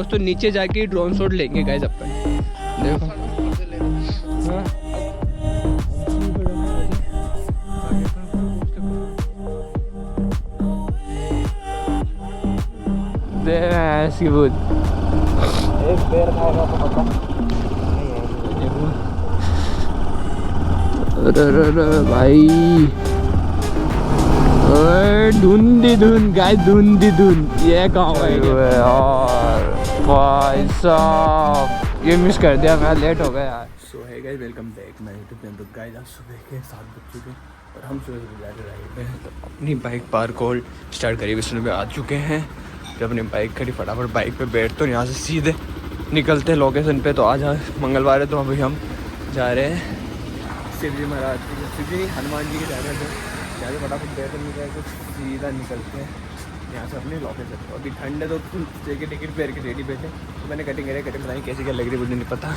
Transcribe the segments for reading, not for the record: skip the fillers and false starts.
दोस्तों नीचे जाके ड्रोन शॉट लेंगे गाइस अपन। देखो हाँ दे ऐसी बुद एक पैर खाएगा तो पता। अरे भाई धुंधी धुन गाइस, धुंधी धुन। ये गाँव है यार भाई साहब, ये मिस कर दिया मैं, लेट हो गया यार। सो है guys, welcome back my YouTube channel. तो गाइस आज सुबह के 7 बज चुके और हम सुबह राइड पे हैं। तो अपनी बाइक पार्क और स्टार्ट करी, विष्णु में आ चुके हैं। जब अपनी बाइक खड़ी फटाफट बाइक पे बैठ तो यहाँ से सीधे निकलते हैं लोकेशन पे। तो आज मंगलवार है तो अभी हम जा रहे हैं शिव जी महाराज की, शिव जी हनुमान जी के जा रहे थे। यहाँ से फटाफट बैठ निकले तो सीधा निकलते हैं यहाँ से अपने लोकेशन। तो अभी ठंड है तो जैकेट टिकट पहन के रेडी बैठे। तो मैंने कटिंग कटिंग बनाई, कैसी क्या लग रही मुझे नहीं पता।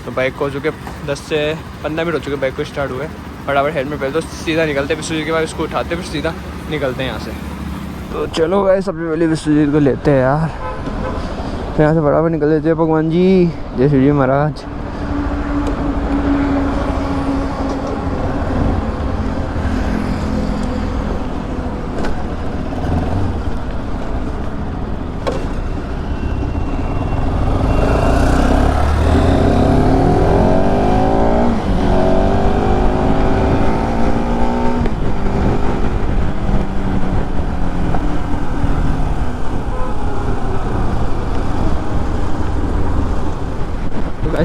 तो बाइक को हो चुके 10 से 15 मिनट हो चुके बाइक को स्टार्ट हुए। फटाफट हेलमेट पहले तो सीधा निकलते, विश्वजीत के बाद उसको उठाते फिर सीधा निकलते हैं यहाँ से। तो चलो भाई सबसे पहले विश्वजीत को लेते हैं यार, तो यहाँ से फटाफट निकल लेते हैं। भगवान जी जय शिव जी महाराज।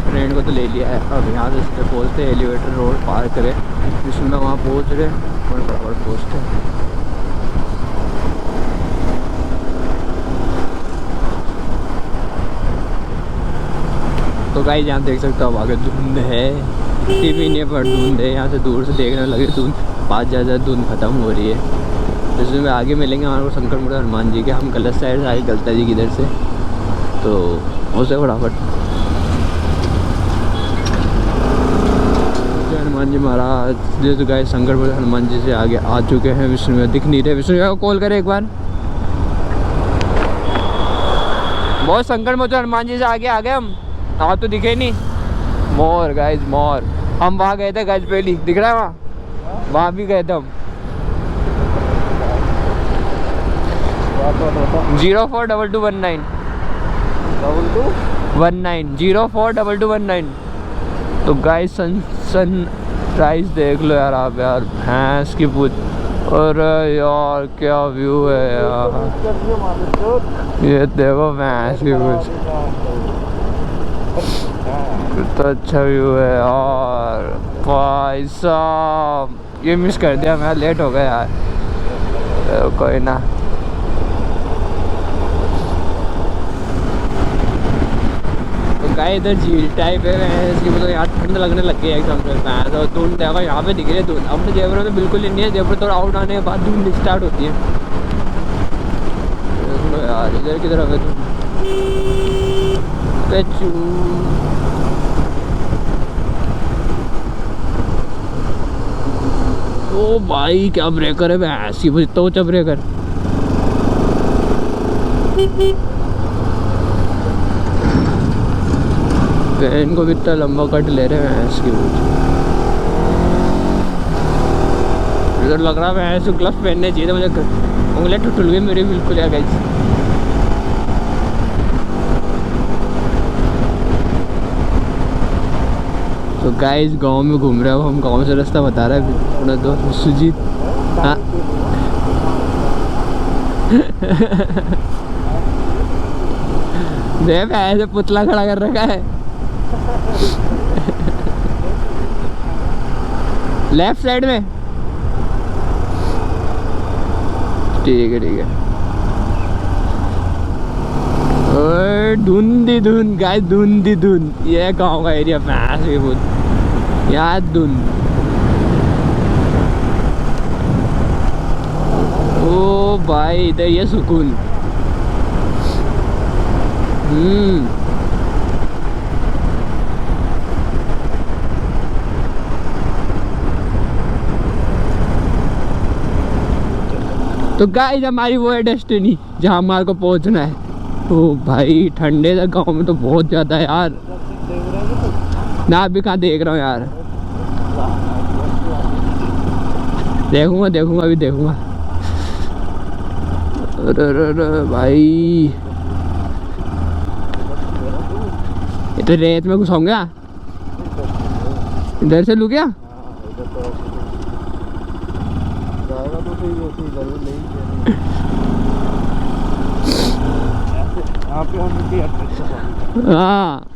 फ्रेंड को तो ले लिया है, अब यहाँ से इसके पहुँचते एलिवेटर रोड पार करें जिसमें वहाँ पहुँच रहे और बराबर पहुँचते हैं। तो गाइस यहाँ देख सकते हो, अब आगे धुंध है, टीवी नहीं पर धुंध है। यहाँ से दूर से देखने लगे धुंध, पास ज़्यादा धुंध खत्म हो रही है। इसमें आगे मिलेंगे हमारे को शंकर मुड़ा हनुमान जी के। हम गलत साइड से आगे गलता जी की इधर से, तो उसे फटाफट हनुमान जी महाराज जैसे गाय शंकर मुड़ा हनुमान जी से आगे आ चुके हैं। विष्णु में दिख नहीं रहे, विष्णु को कॉल करें एक बार। बहुत शंकर मुड़ा हनुमान जी से आगे आ गए हम, हाँ तो दिखे नहीं। मोर गाइज मोर, हम वहाँ गए थे गाइज पहली, दिख रहा है वहाँ भी गए थे हम। 042219 042219। तो गाइस सन राइज देख लो यार आप यार, भैंस की पूछ। अरे यार क्या व्यू है यार, ये देखो भैंस की पूछ, कितना अच्छा व्यू है यार भाई साहब। ये मिस कर दिया मैं, लेट हो गया यार, कोई ना। गाय इधर झील टाइप है इसकी, मतलब यहाँ ठंड लगने लग गई है एकदम से। भैंस और धुंध देखो यहाँ पे दिख रही है धुंध। अपने जयपुर में तो बिल्कुल नहीं है, जयपुर थोड़ा आउट आने के बाद धुंध स्टार्ट होती है। यार इधर की तरफ है धुंध। ओ भाई क्या ब्रेकर है भैंस की, तो ऊंचा ब्रेकर। पेन को भी इतना लंबा कट ले रहे हैं इसकी। इधर लग रहा है ऐसे ग्लव्स पहनने चाहिए था मुझे, उंगलियां टूट गई मेरी बिल्कुल यार गाइस। तो गाइस गांव में घूम रहे हो हम, गांव से रास्ता बता रहा है अपना दोस्त सुजीत। हाँ देख ऐसे पुतला खड़ा कर रखा है। लेफ्ट साइड में, ठीक है ठीक है। धुंधी धुन गाइस, धुंधी धुन। ये गाँव का एरिया भैंस की पूछ, यहाँ धुन। ओ भाई इधर ये सुकून। तो गाइस हमारी वो है डेस्टिनी जहाँ हमारे को पहुँचना है। ओ भाई ठंडे का गांव में तो बहुत ज़्यादा है यार। ना अभी कहाँ देख रहा हूँ यार, देखूंगा देखूंगा अभी देखूंगा। अरे भाई ये तो रेत में घुसाऊंगा। इधर से लू क्या? हाँ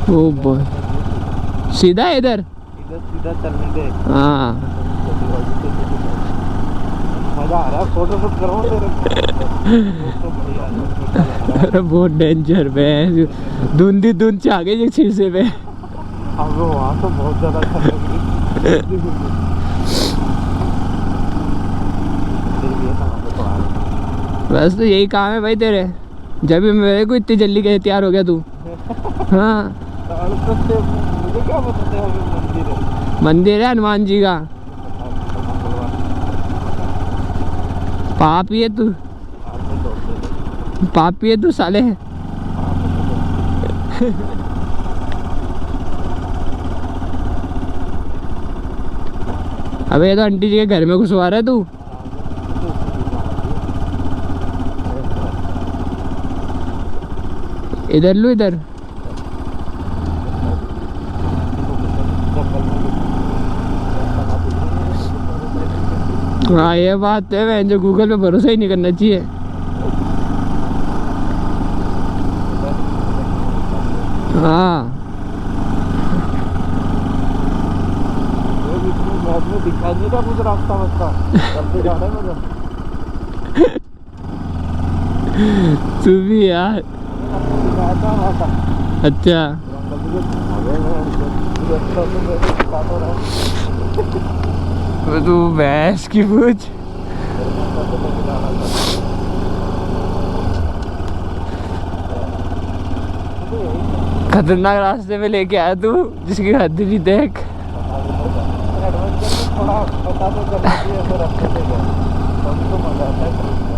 ओ बॉय सीधा है इधर सीधा चलने दे। हाँ मजा आ रहा है, फोटो शूट करो अरे बहुत डेंजर है, धुंधी धुंध से आ गई एक शीशे पे। अब वहाँ तो बहुत ज्यादा बस तो यही काम है भाई तेरे, जब भी मेरे को इतनी जल्दी कैसे तैयार हो गया तू। हाँ मुझे क्या बताते हैं, मंदिर है हनुमान जी का। पापी है तू, पापी है तू साले। अबे ये तो आंटी जी के घर में घुसवा रहा है तू। इधर लू इधर। हाँ ये बात है, मैं जो गूगल पे भरोसा ही नहीं करना चाहिए। हाँ दिखाई नहीं था कुछ रास्ता वास्ता, चलते जा रहे हैं तू भी यार। अच्छा तू भैंस की पूछ। खतरनाक रास्ते पे लेके आया तू, जिसकी हद भी देख।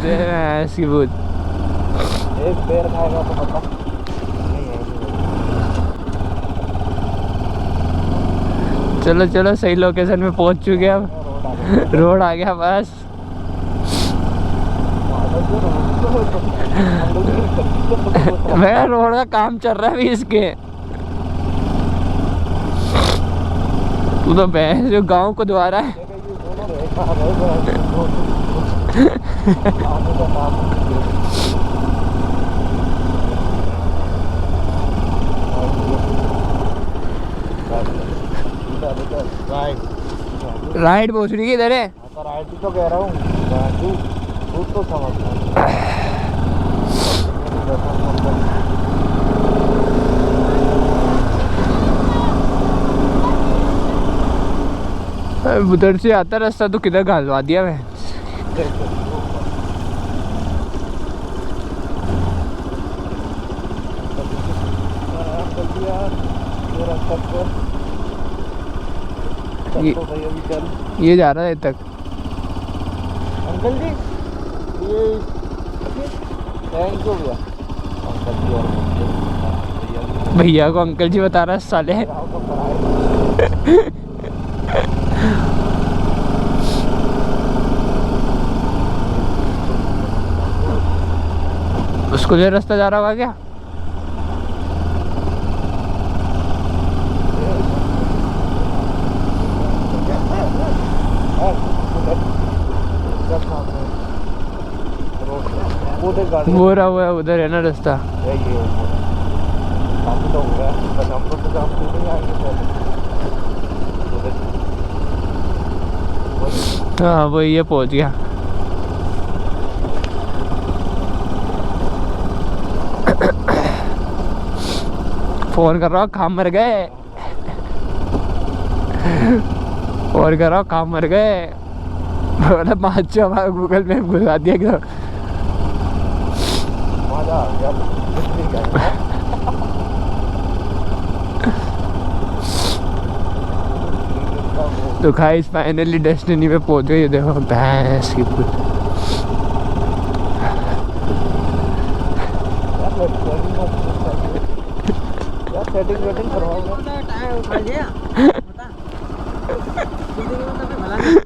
भैंस की पूछ। एक पेड़ खाएगा तो पता चलो चलो सही लोकेशन में पहुंच चुके हैं अब। रोड आ गया बस। मैं रोड का काम चल रहा है अभी इसके। तू तो भैंस जो गांव को द्वारा है। राइट पहुंच रही है इधर है। राइट ही तो कह रहा हूँ, तू तो समझ। उधर से आता रास्ता तो किधर घालवा दिया मैं। ये जा रहा है तक। अंकल जी ये थैंक यू भैया। अंकल जी और भैया को अंकल जी बता रहा है साले। उसको जो रास्ता जा रहा होगा क्या? वो रहा हुआ है उधर है ना रास्ता। हाँ वो ये पहुंच गया। फोन कर रहा हूँ काम मर गए। फोन कर रहा हूँ काम मर गए। बोला माचो हमारा गूगल मैप घुसा दिया एकदम। मजा आ गया। तो गाइस फाइनली डेस्टिनी पे पहुंच गए। ये देखो भैंस की सेटिंग वेटिंग करवाओ। टाइम उठा लिया बता जिंदगी में कभी भला नहीं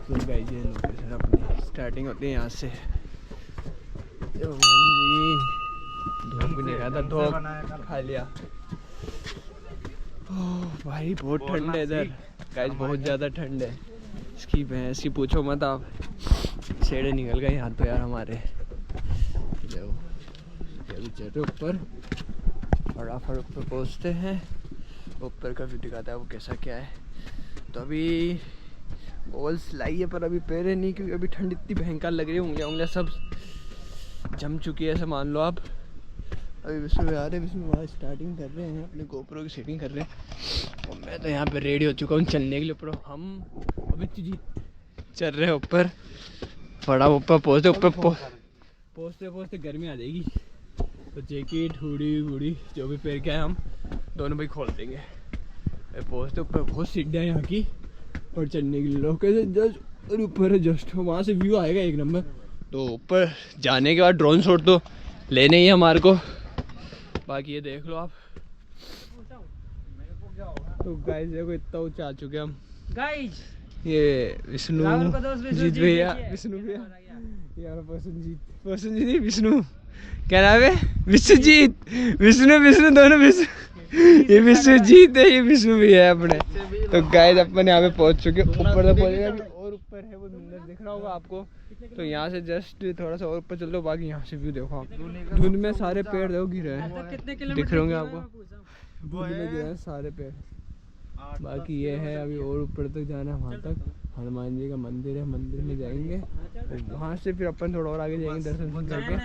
तो गाइस ये लोकेशन अपनी स्टार्टिंग होती है यहाँ से। धूप भी नहीं खाता, धूप खा लिया। ओह भाई बहुत ठंड है इधर गाइस, बहुत ज़्यादा ठंड है। इसकी भैंस की पूछो मत आप, छेड़े निकल गए यहाँ तो यार हमारे। अभी चल रहे ऊपर, फटाफट ऊपर पहुँचते हैं। ऊपर का व्यू दिखाता है वो कैसा क्या है। तो अभी बॉल्स लाई है पर अभी पैरे नहीं, क्योंकि अभी ठंड इतनी भयंकर लग रही है। उंगलियाँ सब जम चुकी है ऐसे मान लो आप। अभी विष्णु आ रहे हैं, विष्णु वहाँ स्टार्टिंग कर रहे हैं, अपने गोप्रो की सेटिंग कर रहे हैं और मैं तो यहाँ पे रेडी हो चुका हूँ चलने के लिए ऊपर। हम अभी चल रहे हैं ऊपर, बड़ा ऊपर पहुँचते पहुँचते गर्मी आ जाएगी। तो जैकेट हुडी वूडी जो भी पहन के आए हम दोनों भाई खोल देंगे। पहुँचते ऊपर बहुत सीढ़ियाँ यहाँ की और चढ़ने के लिए लोकेशन जस्ट ऊपर है, जस्ट वहाँ से व्यू आएगा एक नंबर। तो ऊपर जाने के बाद ड्रोन शॉट तो लेने ही है हमारे को, बाकी ये देख लो आप। तो गाइस देखो इतना ऊंचा आ चुके हम गाइस। ये विष्णु जीत भैया, विष्णु भैया यार, प्रसन्नजीत नहीं विष्णु, क्या नाम है? विश्वजीत, विष्णु दोनों विष्णु। ये विश्वजीत है, ये विष्णु भैया है अपने। तो गाइस अपन यहाँ पे पहुँच चुके, ऊपर तो पहुँचेगा अभी और ऊपर है वो मंदिर दिख रहा होगा आपको। तो यहाँ से जस्ट थोड़ा सा और ऊपर चल दो, बाकी यहाँ से व्यू देखो आप। धुंध में सारे पेड़ देखो गिरे हैं, दिख रहे होंगे आपको, धुंध में गिरे हैं सारे पेड़। बाकी ये है अभी और ऊपर तक जाना है, वहाँ तक हनुमान जी का मंदिर है, मंदिर में जाएंगे और वहाँ से फिर अपन थोड़ा और आगे जाएंगे दर्शन करके,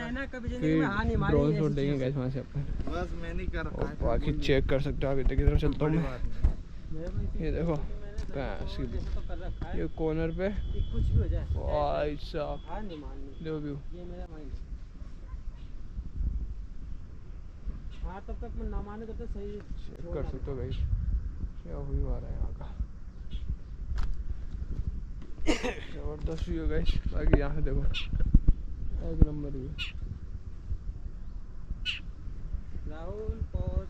फिर ड्रोन शॉट देंगे गाइस वहाँ से अपन। बस मैं नहीं कर और बाकी चेक कर सकते हो आप, इधर की तरफ चलता हूँ मैं। ये देखो ये कॉर्नर पे भाई साहब देखो व्यू। हाँ तब तक मैं ना माने तब तक सही चेक कर सकते हो गाइस क्या व्यू आ रहा है यहाँ का, जबरदस्त व्यू है गाइस। बाकी यहाँ से देखो एक नंबर व्यू। राहुल पॉज।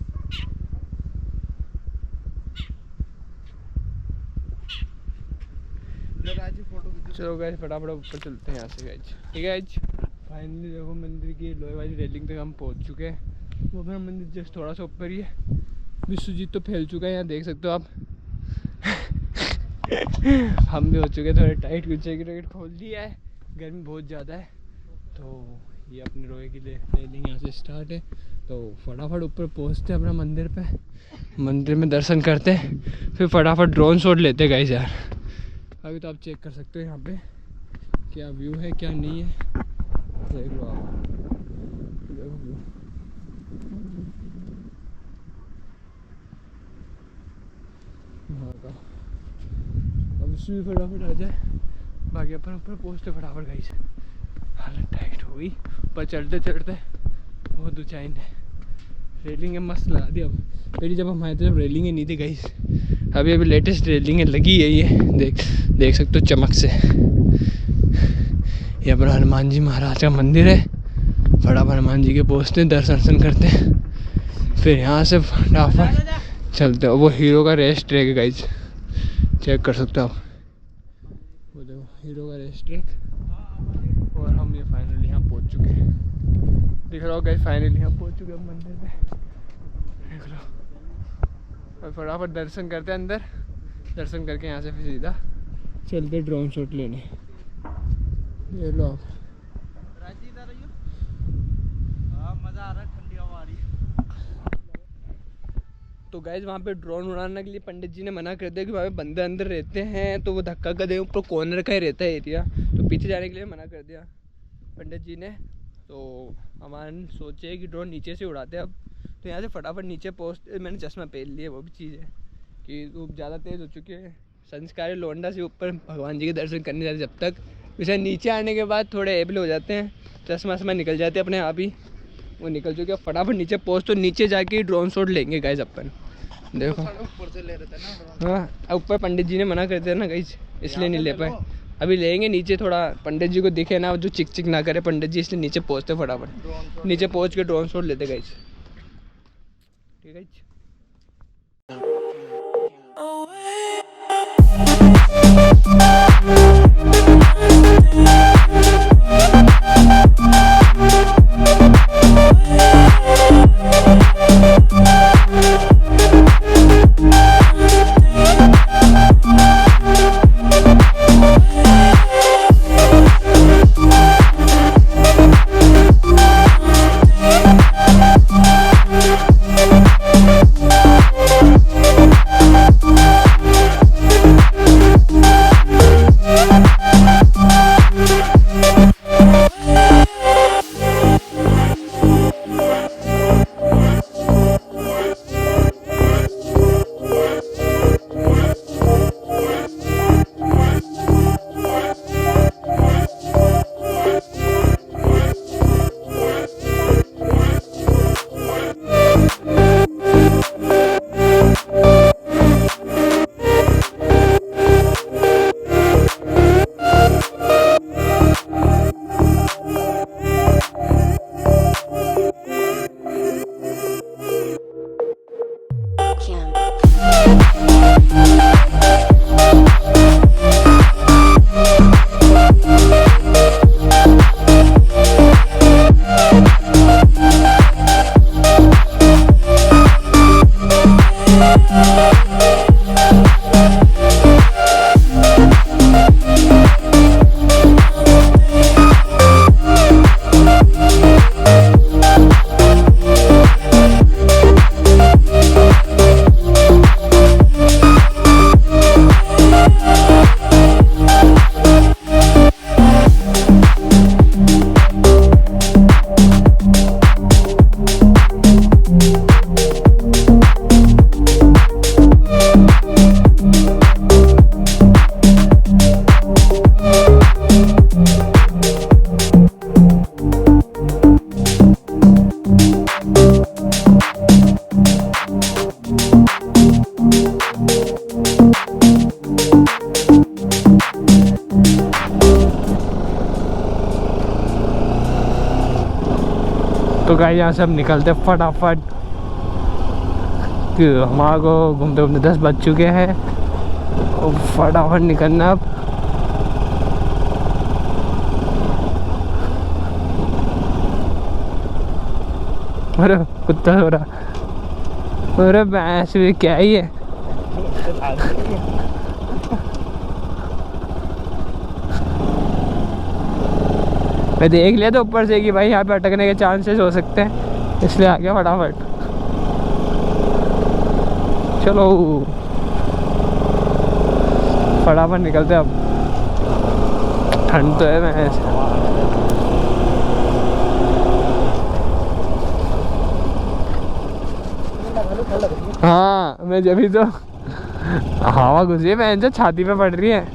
चलो गाइस फटाफट ऊपर चलते हैं यहाँ से गाइस। ठीक है गाइस, फाइनली देखो मंदिर की लोहे वाली रेलिंग तक हम पहुँच चुके हैं। वो अपना मंदिर जस्ट थोड़ा सा ऊपर ही है। विश्वजीत तो फैल चुका है यहाँ देख सकते हो आप। हम भी हो चुके हैं थोड़े टाइट, कुछ जैकेट खोल दिया है, गर्मी बहुत ज़्यादा है। तो ये अपने रोए की रेलिंग यहाँ से स्टार्ट है। तो फटाफट ऊपर पहुँचते हैं अपना मंदिर पे, मंदिर में दर्शन करते हैं, फिर फटाफट ड्रोन शॉट लेते हैं गाइस यार। अभी तो आप चेक कर सकते हो यहाँ पे क्या व्यू है क्या नहीं है, देख लो आप, देखो व्यू। का अब इसमें फटाफट आ जाए, बाकी अपन ऊपर पहुँचते फटाफट गाइस। हालत टाइट हो गई, ऊपर चढ़ते चढ़ते बहुत ऊंचाई है। रेलिंग मस्त लगा दी। अब पहले जब हम आए थे जब रेलिंग नहीं थी गाइस, अभी लेटेस्ट रेलिंग लगी है। ये देख सकते हो चमक से। ये अपना हनुमान जी महाराज का मंदिर है। फटाफट हनुमान जी के पहुँचते हैं, दर्शन करते हैं, फिर यहाँ से फटाफट चलते हो। वो हीरो का रेस ट्रैक है गाइस, चेक कर सकते हो आप, वो देखो हीरो का रेस ट्रैक। और हम ये फाइनली यहाँ पहुँच चुके हैं, दिख रहा हो गाइस, फाइनली यहाँ पहुँच चुके हैं मंदिर पे, देख लो। और फटाफट दर्शन करते हैं अंदर, दर्शन करके यहाँ से फिर सीधा चलते ड्रोन शॉट लेने। ये लो आप, मजा आ रहा है, ठंडी हवा आ रही है। तो गाइज वहाँ पे ड्रोन उड़ाने के लिए पंडित जी ने मना कर दिया कि वहाँ पे बंदे अंदर रहते हैं तो वो धक्का कर देंगे, ऊपर कॉर्नर का ही रहता है एरिया, तो पीछे जाने के लिए मना कर दिया पंडित जी ने। तो हमारे सोचे कि ड्रोन नीचे से उड़ाते हैं अब। तो यहाँ से फटाफट नीचे पहुँचते, मैंने चश्मा पहन लिया, वो भी चीज़ है कि धूप ज़्यादा तेज़ हो चुकी है। संस्कारी लोंडा से ऊपर भगवान जी के दर्शन करने जाते जब तक, वैसे नीचे आने के बाद थोड़े एबल हो जाते हैं, चश्मा वश्मा निकल जाते हैं अपने आप ही, वो निकल चुके हैं। फटाफट नीचे पहुँच, तो नीचे जाके ड्रोन शॉट लेंगे गाइस अपन। देखो ऊपर से ले रहे थे ना। हाँ, ऊपर पंडित जी ने मना करते हैं ना गाइस, इसलिए नहीं ले पाए। अभी लेंगे नीचे, थोड़ा पंडित जी को दिखे ना, जो चिक चिक ना करे पंडित जी, इसलिए नीचे पहुँचते फटाफट। नीचे पहुँच के ड्रोन शॉट लेते गाइस। ठीक है। तो गाइस यहाँ से हम निकलते फटाफट, कि हमारे को घूमते घूमते 10 बज चुके हैं और फटाफट निकलना अब। अरे कुत्ता हो रहा, अरे भैंस भी क्या ही है। मैं देख लिया तो ऊपर से कि भाई यहाँ पे अटकने के चांसेस हो सकते हैं, इसलिए आ गया फटाफट। चलो फटाफट निकलते अब, ठंड तो है। मैं हाँ, मैं जब भी तो हवा घुसी है, मैं छाती पे पड़ रही है।